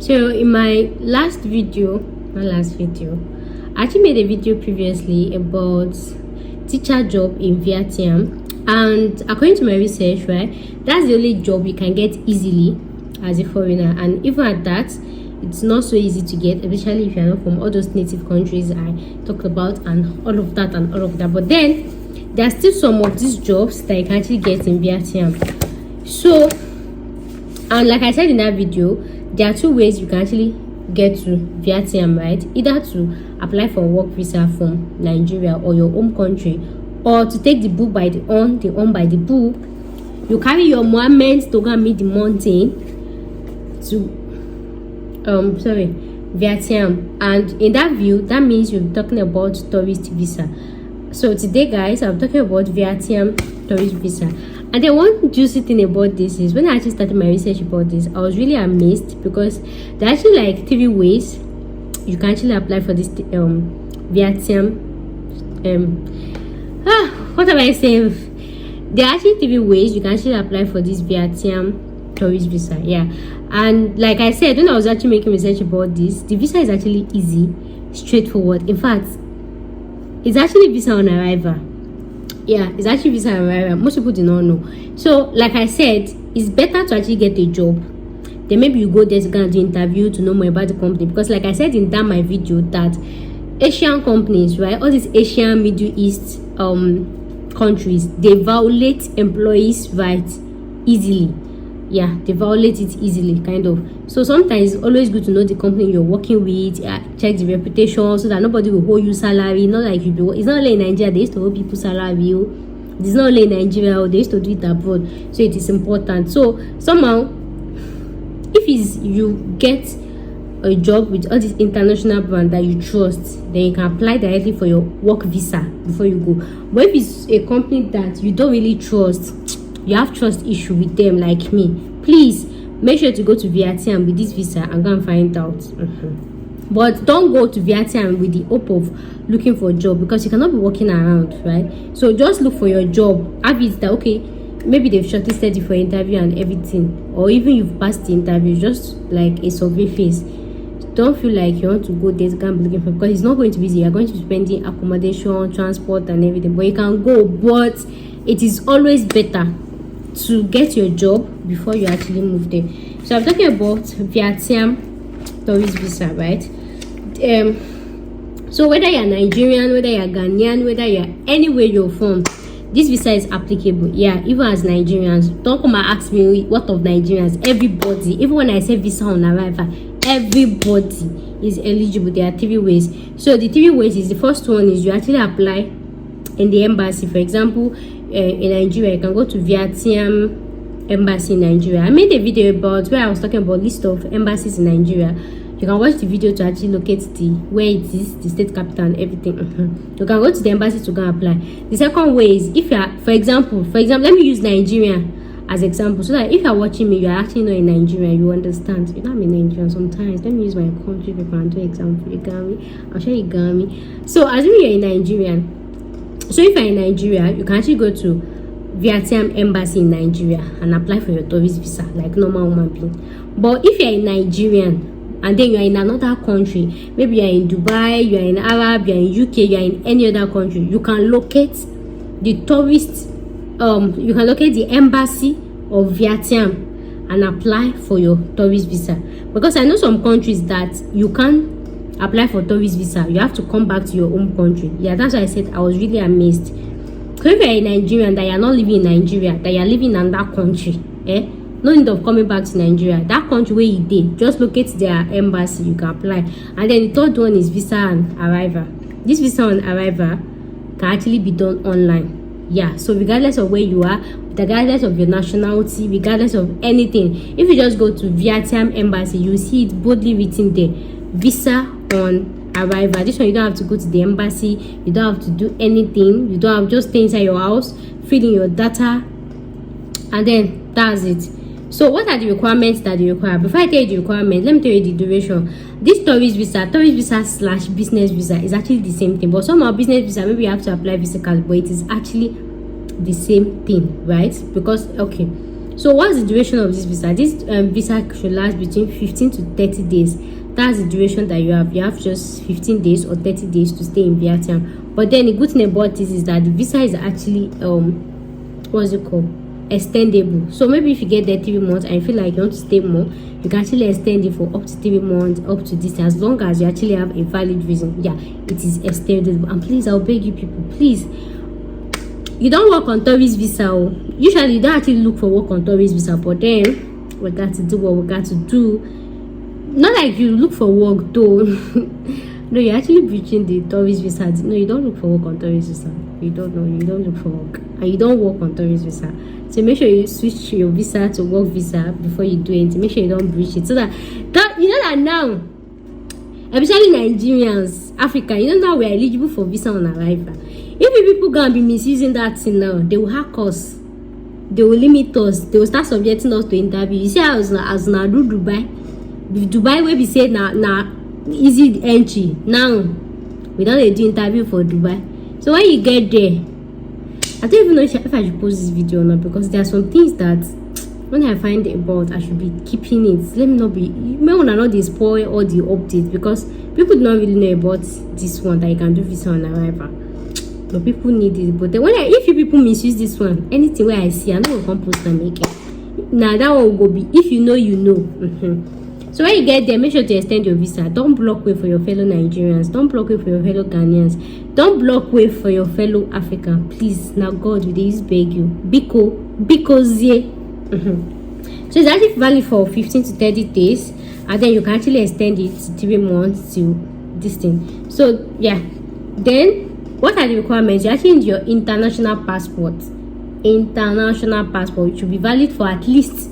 So in my last video, I actually made a video previously about teacher job in Vietnam, and according to my research, right, that's the only job you can get easily as a foreigner, and even at that, it's not so easy to get, especially if you're not from all those native countries I talked about and all of that. But then there are still some of these jobs that you can actually get in Vietnam. So, and like I said in that video, there are two ways you can actually get to Vietnam, right? Either to apply for a work visa from Nigeria or your home country, or to take the book by the on by the book. You carry your Mohammed to go and meet the mountain to Vietnam, and in that view, that means you're talking about tourist visa. So today, guys, I'm talking about Vietnam tourist visa. And then one juicy thing about this is when I actually started my research about this, I was really amazed because there are actually like 3 ways you can actually apply for this Vietnam. What am I saying? There are actually 3 ways you can actually apply for this Vietnam tourist visa. Yeah, and like I said, when I was actually making research about this, the visa is actually easy, straightforward. In fact, it's actually visa on arrival. Yeah, it's actually visa on arrival. Most people do not know. So like I said, it's better to actually get a job, then maybe you go there to go and do interview to know more about the company. Because like I said in that my video, that Asian companies, right, all these Asian, Middle East countries, they violate employees' rights easily. Yeah, they violate it easily, kind of. So sometimes it's always good to know the company you're working with, check the reputation, so that nobody will hold you salary. Not like it's not only in Nigeria they used to hold people salary. It's not only in Nigeria, they used to do it abroad. So it is important. So somehow, if you get a job with all these international brands that you trust, then you can apply directly for your work visa before you go. But if it's a company that you don't really trust, you have trust issue with them like me, please make sure to go to Vietnam with this visa and go and find out. But don't go to Vietnam with the hope of looking for a job, because you cannot be walking around, right? So just look for your job. Have it that okay, maybe they've shortlisted you for interview and everything, or even you've passed the interview, just like a survey phase. Don't feel like you want to go there to go and be looking for, because it's not going to be easy. You're going to be spending accommodation, transport and everything, but you can go. But it is always better to get your job before you actually move there. So I'm talking about Vietnam tourist visa, right? So whether you're Nigerian, whether you're Ghanaian, whether you're anywhere you're from, this visa is applicable. Yeah, even as Nigerians. Don't come and ask me what of Nigerians. Everybody, even when I say visa on arrival, everybody is eligible. There are 3 ways. So the 3 ways is, the first one is you actually apply in the embassy. For example, in Nigeria, you can go to Vietnam embassy in Nigeria. I made a video about where I was talking about list of embassies in Nigeria. You can watch the video to actually locate where it is, the state capital and everything. You can go to the embassy to go and apply. The second way is, if you are, for example, let me use Nigeria as example, so that if you are watching me, you are actually not in Nigeria, you understand. You know, I'm in Nigeria sometimes. Let me use my country paper and do example. You got me? I'll show you, got me. So assuming you're in Nigeria. So if you're in Nigeria, you can actually go to Vietnam embassy in Nigeria and apply for your tourist visa like normal human being. But if you're in Nigerian and then you're in another country, maybe you're in Dubai, you're in Arab, you're in UK, you're in any other country, you can locate the tourist, you can locate the embassy of Vietnam and apply for your tourist visa. Because I know some countries that you can't apply for tourist visa, you have to come back to your home country. Yeah, that's why I said I was really amazed. So if you're in Nigeria and that you're not living in Nigeria, that you're living in that country, no need of coming back to Nigeria. That country where you did, just locate their embassy, you can apply. And then the third one is visa on arrival. This visa on arrival can actually be done online. Yeah, so regardless of where you are, regardless of your nationality, regardless of anything, if you just go to Vietnam embassy, you see it boldly written there, visa on arrival. This one, you don't have to go to the embassy, you don't have to do anything, you don't have, just stay inside your house, fill in your data, and then that's it. So what are the requirements that you require? Before I tell you the requirements, let me tell you the duration. This tourist visa / business visa is actually the same thing, but somehow business visa, maybe you have to apply physically, but it is actually the same thing, right? Because okay, So what's the duration of this visa? This visa should last between 15 to 30 days. That's the duration that you have. You have just 15 days or 30 days to stay in Vietnam. But then the good thing about this is that the visa is actually what's it called, extendable. So maybe if you get there 3 months and you feel like you want to stay more, you can actually extend it for up to 3 months, up to this, as long as you actually have a valid reason. Yeah, it is extendable. And please, I'll beg you people, please, you don't work on tourist visa. Usually you don't actually look for work on tourist visa, but then we got to do what we got to do. Not like you look for work though. No, you're actually breaching the tourist visa. No, you don't look for work on tourist visa. You don't know, you don't look for work, and you don't work on tourist visa. So make sure you switch your visa to work visa before you do it. Make sure you don't breach it, so that you know that now, especially Nigerians, Africa, you know now we are eligible for visa on arrival. If people gonna be misusing that thing now, they will hack us, they will limit us, they will start subjecting us to interview. You see how as now do Dubai where we say now easy entry. Now we don't do interview for Dubai. So when you get there, I don't even know if I should post this video or not, because there are some things that when I find about, I should be keeping it. Let me not be, may not they spoil all the updates, because people do not really know about this one, that you can do visa on arrival. But people need it. But then if you people misuse this one, anything where I see, I know will come post and make it. Now that one will go be, if you know, you know. So when you get there, make sure to extend your visa. Don't block way for your fellow Nigerians. Don't block way for your fellow Ghanaians. Don't block way for your fellow African. Please, now God, we just beg you. Because yeah. So it's actually valid for 15 to 30 days, and then you can actually extend it to 3 months to this thing. So yeah, then what are the requirements? You actually need your international passport. International passport, which should be valid for at least,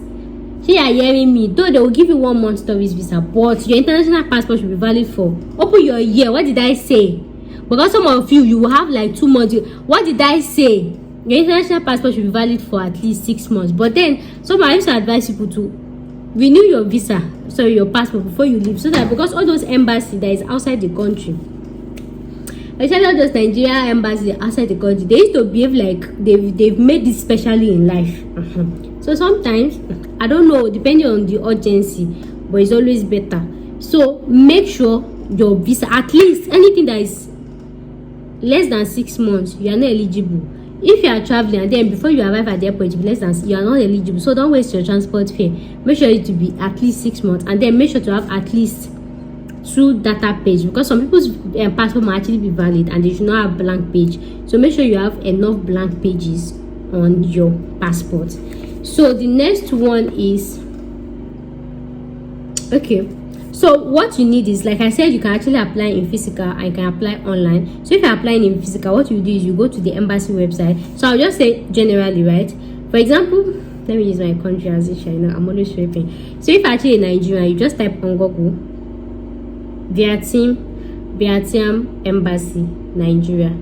see, you are hearing me, though they will give you 1 month tourist visa, but your international passport should be valid for, open your ear, what did I say? Because some of you will have like 2 months. What did I say? Your international passport should be valid for at least 6 months. But then some I used to advise people to renew your visa, sorry, your passport, before you leave, so that, because all those embassies that is outside the country, especially all those Nigeria embassies outside the country, they used to behave like they've made this specially in life. So sometimes, I don't know, depending on the urgency, but it's always better. So make sure your visa, at least anything that is less than 6 months, you are not eligible. If you are traveling and then before you arrive at the airport, you are not eligible. So don't waste your transport fare. Make sure it to be at least 6 months, and then make sure to have at least 2 data page, because some people's passport might actually be valid and they should not have blank page. So make sure you have enough blank pages on your passport. So the next one is, okay, so what you need is, like I said, you can actually apply in physical and you can apply online. So if you're applying in physical, what you do is you go to the embassy website. So I'll just say generally, right? For example, let me use my country as a China. I'm always sweeping. So if actually in Nigeria, you just type on Google Vietnam Embassy Nigeria.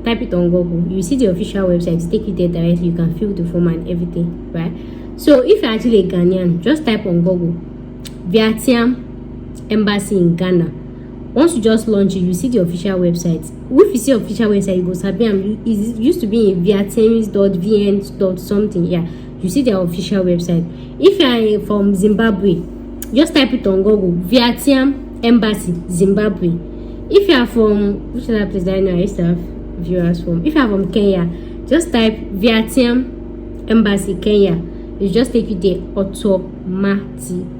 Type it on Google. You see the official website, take you there directly. You can fill the form and everything, right? So if you're actually a Ghanaian, just type on Google Vietnam Embassy in Ghana. Once you just launch it, you see the official website. If you see official website, you go Sabiam. It used to be in Vietnamese.vn. something. Yeah, you see their official website. If you are from Zimbabwe, just type it on Google Vietnam Embassy Zimbabwe. If you are from, which other place that I know I used to have viewers from, if you are from Kenya, just type Vietnam Embassy Kenya. It just take you there automatically,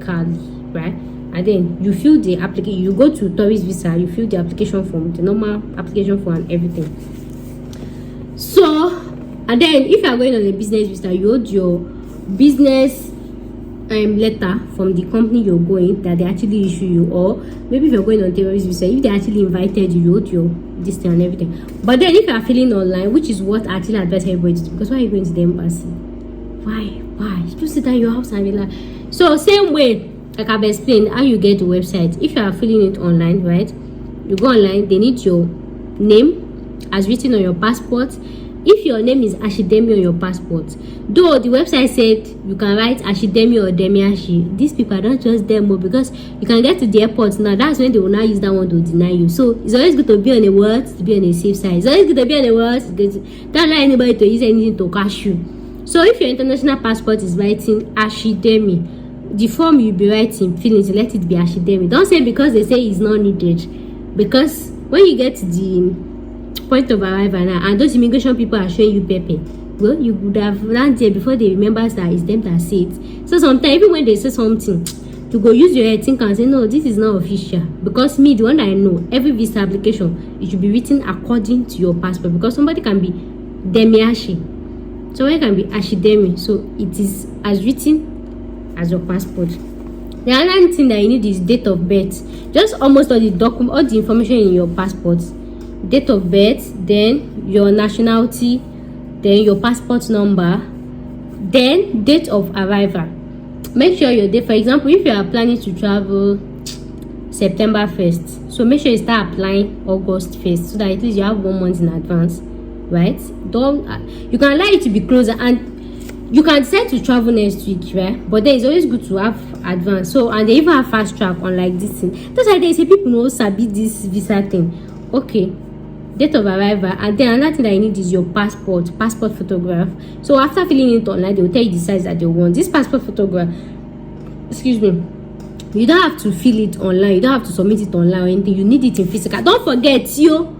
right? And then you fill the application. You go to tourist visa, you fill the application form, the normal application form and everything. So, and then if you are going on a business visa, you hold your business letter from the company you're going, that they actually issue you. Or maybe if you're going on tourist visa, if they actually invited you, you hold your this thing and everything. But then if you are filling online, which is what I actually advise everybody to do, because why are you going to the embassy? Why just sit down in your house and relax. So same way, like I've explained how you get the website. If you are filling it online, right, you go online, they need your name as written on your passport. If your name is Ashidemi on your passport, though the website said you can write Ashidemi or Demiashi, these people are not just demo, because you can get to the airport now. That's when they will now use that one to deny you. So it's always good to be on a word, to be on a safe side. It's always good to be on a word. Don't allow anybody to use anything to cash you. So if your international passport is writing Ashidemi, the form you'll be writing, feelings, let it be Ashidemi. Don't say because they say it's not needed, because when you get to the point of arrival now and those immigration people are showing you paper, well, you would have ran there before they remember that it's them that say it. So sometimes even when they say something, you go use your head, think and say no, this is not official. Because me, the one I know, every visa application, it should be written according to your passport, because somebody can be Demiashi, so it can be Ashidemi, so it is as written as your passport. The other thing that you need is date of birth. Just almost all the document, all the information in your passport, date of birth, then your nationality, then your passport number, then date of arrival. Make sure your date, for example, if you are planning to travel September 1st, so make sure you start applying August 1st, so that at least you have 1 month in advance, right? Don't you can allow it to be closer, and you can decide to travel next week, right? But then it's always good to have advance. So, and they even have fast track on like this thing. That's why they say people know sabi this visa thing. Okay, date of arrival, and then another thing that you need is your passport photograph. So after filling it online, they will tell you the size that they want. This passport photograph, excuse me, you don't have to fill it online, you don't have to submit it online or anything. You need it in physical. Don't forget you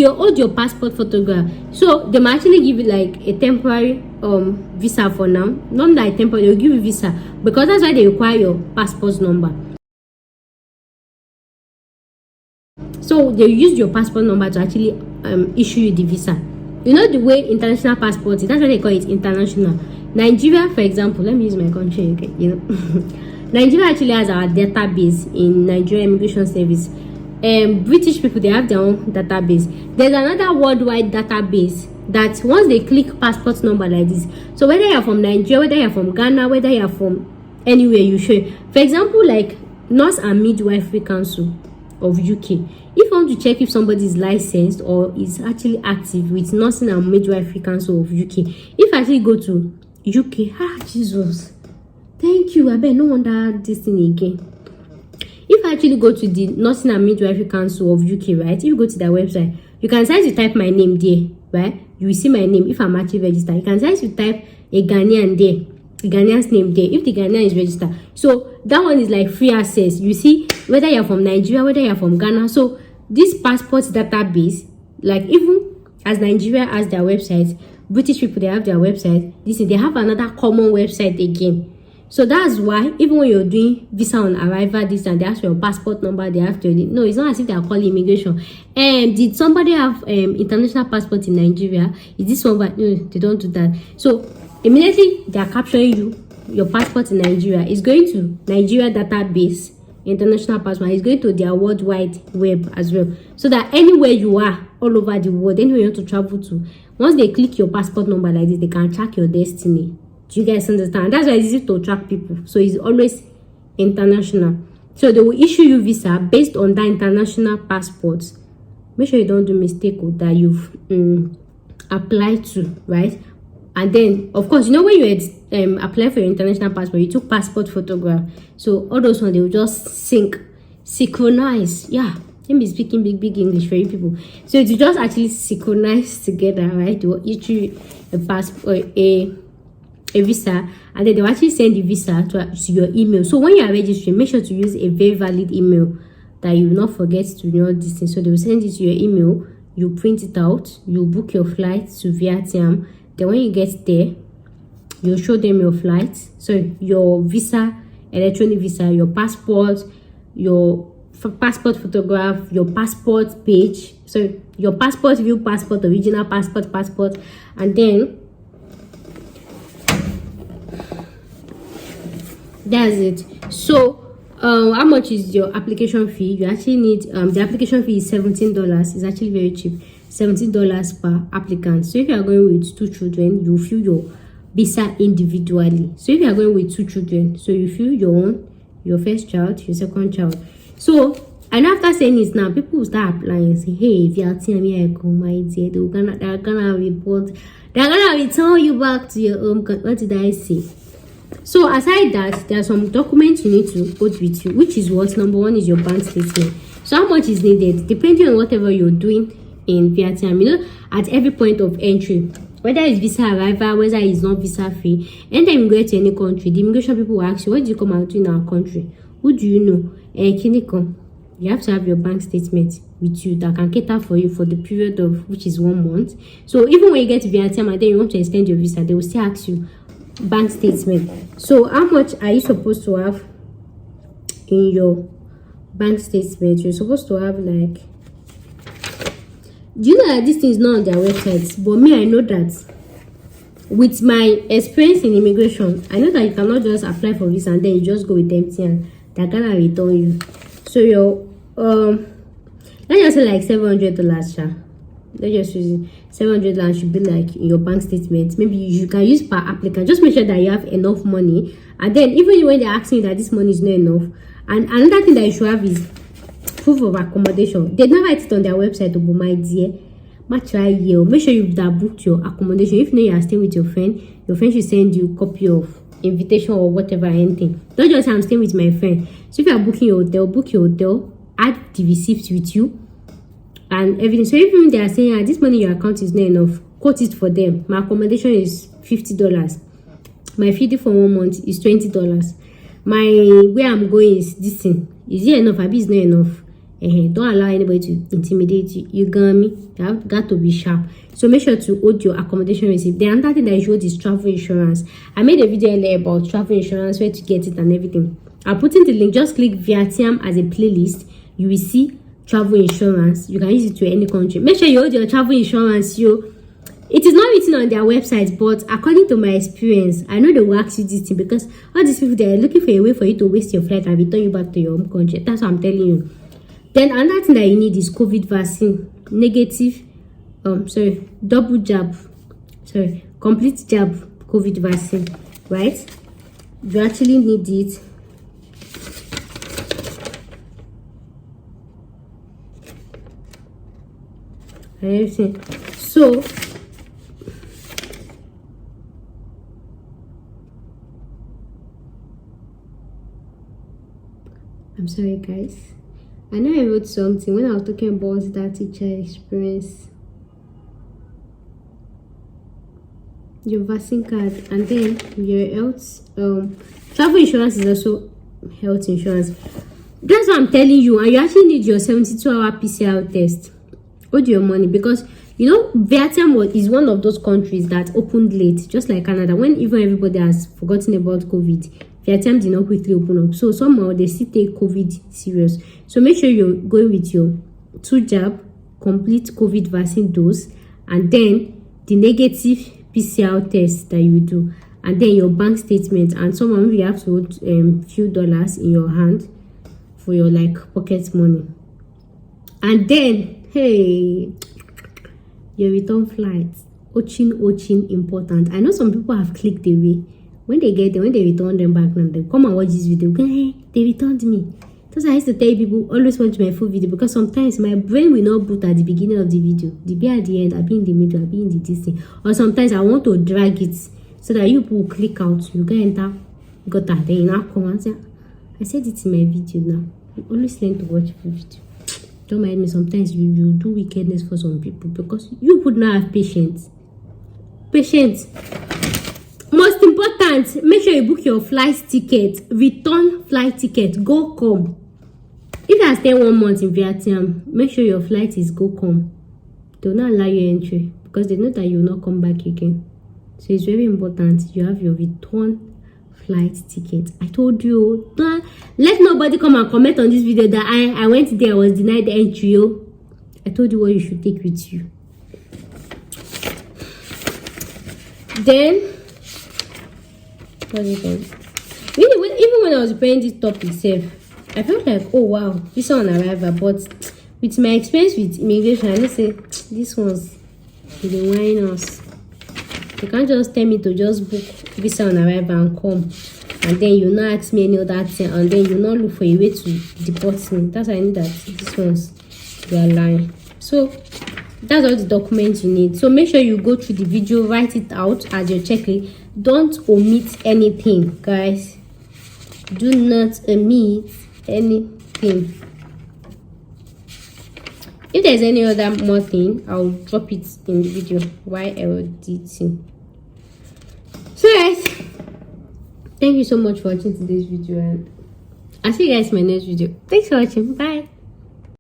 hold your passport photograph. So they might actually give you like a temporary visa for now, not like temporary, they'll give you visa, because that's why they require your passport number. So they use your passport number to actually issue you the visa. You know the way international passport is, that's why they call it international. Nigeria, for example, let me use my country, okay, you know. Nigeria actually has our database in Nigeria Immigration Service. British people, they have their own database. There's another worldwide database that once they click passport number like this, so whether you're from Nigeria, whether you're from Ghana, whether you're from anywhere, you show. For example, like Nurse and Midwifery Council of UK, if you want to check if somebody is licensed or is actually active with Nursing and Midwifery Council of UK, if I actually go to UK, Jesus, thank you, I bet no wonder this thing again. If I actually go to the Nursing and Midwifery Council of UK, right, if you go to their website, you can decide to type my name there, right? You will see my name if I'm actually registered. You can decide to type a Ghanaian there, a Ghanaian's name there, if the Ghanaian is registered. So that one is like free access. You see whether you're from Nigeria, whether you're from Ghana. So this passport database, like even as Nigeria has their website, British people, they have their website. This is, they have another common website again. So that's why even when you're doing visa on arrival, this and they ask for your passport number, they have to, no, it's not as if they are calling immigration. Did somebody have international passport in Nigeria? Is this one? But no, they don't do that. So immediately they are capturing you, your passport in Nigeria is going to Nigeria database, international passport is going to their worldwide web as well, so that anywhere you are all over the world, anywhere you want to travel to, once they click your passport number like this, they can track your destiny. Do you guys understand? That's why it's easy to track people. So it's always international. So they will issue you visa based on that international passport. Make sure you don't do mistake with that you've applied to, right? And then, of course, you know when you had applied for your international passport, you took passport photograph. So all those ones, they will just synchronize. Yeah, let me speaking big English for you people. So to just actually synchronize together, right? They will issue a passport, a visa, and then they'll actually send the visa to your email. So when you are registering, make sure to use a very valid email that you will not forget to know this thing. So they will send it to your email, you print it out, you book your flight to Vietnam. Then when you get there, you show them your flight, so your visa, electronic visa, your passport, your passport photograph, your passport page, so your passport view, passport, original passport, and then that's it. So how much is your application fee? You actually need the application fee is $17. It's actually very cheap, $17 per applicant. So if you are going with 2 children, you fill your visa individually. So if you are going with 2 children, so you fill your own, your first child, your second child. So, and after saying this now, people will start applying and say, hey, if you are telling me I come, my dear, they're gonna report, they're gonna return you back to your home. What did I say? So aside that, there are some documents you need to put with you, which is what? Number one is your bank statement. So how much is needed depending on whatever you're doing in Vietnam. You know, at every point of entry, whether it's visa arrival, whether it's not visa free. Anytime you go to any country, the immigration people will ask you, what do you come out to in our country? Who do you know? You have to have your bank statement with you that can cater for you for the period of which is 1 month. So even when you get to Vietnam and then you want to extend your visa, they will still ask you bank statement. So how much are you supposed to have in your bank statement? You're supposed to have like, do you know that this thing is not on their website? But me, I know that with my experience in immigration, I know that you cannot just apply for visa and then you just go with empty and they're gonna return you. So your let's just say like $700, sha. Let's just use it. $700 should be like in your bank statement. Maybe you can use per applicant. Just make sure that you have enough money. And then even when they're asking that this money is not enough, and another thing that you should have is proof of accommodation. They never write it on their website, but my dear, try here. Make sure you've booked your accommodation. If you know you are staying with your friend should send you a copy of invitation or whatever, anything. Don't just say I'm staying with my friend. So if you are booking your hotel, book your hotel, add the receipt with you and everything. So even they are saying this money in your account is not enough, quote it for them. My accommodation is $50. My fee for 1 month is $20. My where I'm going is this thing. Is it enough? Maybe it's not enough. Don't allow anybody to intimidate you. You got me? You have got to be sharp. So make sure to hold your accommodation receipt. The other thing that you should is travel insurance. I made a video earlier about travel insurance, where to get it and everything. I'll put in the link. Just click Vietnam as a playlist. You will see travel insurance. You can use it to any country. Make sure you hold your travel insurance. It is not written on their website, but according to my experience, I know they will ask you this thing because all these people, they are looking for a way for you to waste your flight and return you back to your home country. That's what I'm telling you. Then another thing that you need is COVID vaccine, complete jab COVID vaccine, right? You actually need it. And everything. So I'm sorry guys, I know I wrote something when I was talking about that teacher experience. Your vaccine card and then your health travel insurance is also health insurance. That's what I'm telling you. And you actually need your 72-hour PCR test. Hold your money, because you know Vietnam is one of those countries that opened late, just like Canada. When even everybody has forgotten about COVID, Vietnam did not quickly open up. So somehow they still take COVID serious. So make sure you're going with your 2 jab, complete COVID vaccine dose, and then the negative PCR test that you do, and then your bank statement. And someone you have to hold few dollars in your hand for your like pocket money. And then hey, your return flight. Ochin important. I know some people have clicked away. When they get there, when they return them back, now they come and watch this video. Hey, they returned me. That's why I used to tell people, always watch my full video, because sometimes my brain will not boot at the beginning of the video. The be at the end, I'll be in the middle, I'll be in the distance. Or sometimes I want to drag it so that you will click out. You can enter, you got that, then you now come and say, I said it in my video now. You always learn to watch full video. Don't mind me, sometimes you do wickedness for some people because you would not have patience. Most important, make sure you book your flight ticket, return flight ticket, go come. If you are staying 1 month in Vietnam, make sure your flight is go come. They will not allow you entry because they know that you will not come back again. So it's very important you have your return flight ticket. I told you, don't let nobody come and comment on this video that I went there, I was denied the entry. I told you what you should take with you. Then what is it? Really, even when I was preparing this topic itself, I felt like, oh wow, this one arrival. But with my experience with immigration, I know say this one's the wine us. You can't just tell me to just book visa on arrival and come, and then you not ask me any other thing, and then you not look for a way to deport me. That's why I know that this one's you are lying. So that's all the documents you need. So make sure you go through the video, write it out as your checklist. Don't omit anything, guys. Do not omit anything. If there's any other more thing, I'll drop it in the video. YLDT. So guys, thank you so much for watching today's video, and I'll see you guys in my next video. Thanks for watching. Bye.